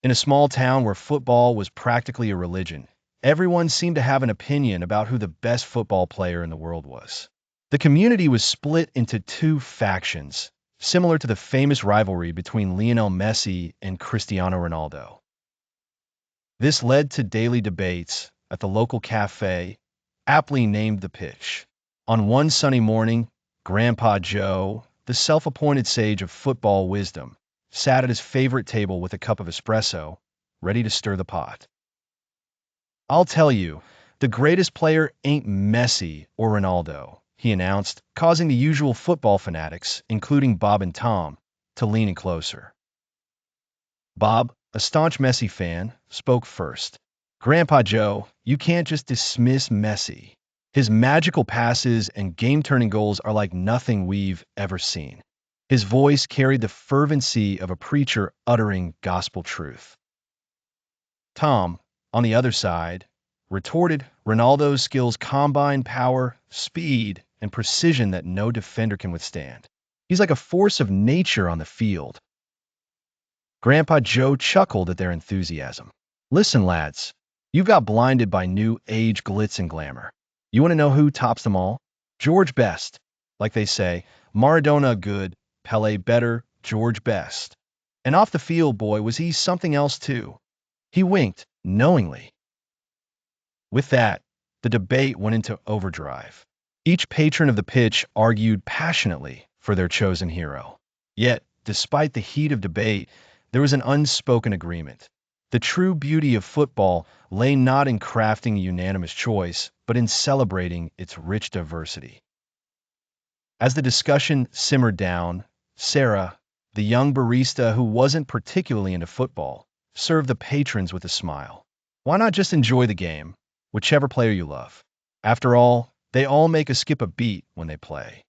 In a small town where football was practically a religion, everyone seemed to have an opinion about who the best football player in the world was. The community was split into two factions, similar to the famous rivalry between Lionel Messi and Cristiano Ronaldo. This led to daily debates at the local café, aptly named the pitch. On one sunny morning, Grandpa Joe, the self-appointed sage of football wisdom, sat at his favorite table with a cup of espresso, ready to stir the pot. "I'll tell you, the greatest player ain't Messi or Ronaldo," he announced, causing the usual football fanatics, including Bob and Tom, to lean in closer. Bob, a staunch Messi fan, spoke first. "Grandpa Joe, you can't just dismiss Messi. His magical passes and game-turning goals are like nothing we've ever seen." His voice carried the fervency of a preacher uttering gospel truth. Tom, on the other side, retorted, "Ronaldo's skills combine power, speed, and precision that no defender can withstand. He's like a force of nature on the field." Grandpa Joe chuckled at their enthusiasm. "Listen, lads, you've got blinded by new age glitz and glamour. You want to know who tops them all? George Best. Like they say, Maradona good, Pele better, George Best. And off the field, boy, was he something else too." He winked, knowingly. With that, the debate went into overdrive. Each patron of the pitch argued passionately for their chosen hero. Yet, despite the heat of debate, there was an unspoken agreement. The true beauty of football lay not in crafting a unanimous choice, but in celebrating its rich diversity. As the discussion simmered down, Sara, the young barista who wasn't particularly into football, served the patrons with a smile. "Why not just enjoy the game, whichever player you love? After all, they all make us skip a beat when they play."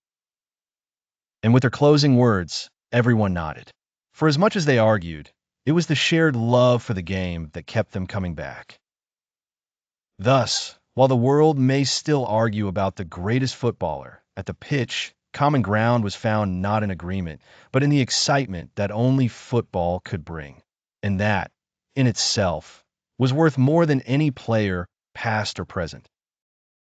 And with her closing words, everyone nodded. For as much as they argued, it was the shared love for the game that kept them coming back. Thus, while the world may still argue about the greatest footballer, at the pitch, common ground was found not in agreement, but in the excitement that only football could bring. And that, in itself, was worth more than any player, past or present.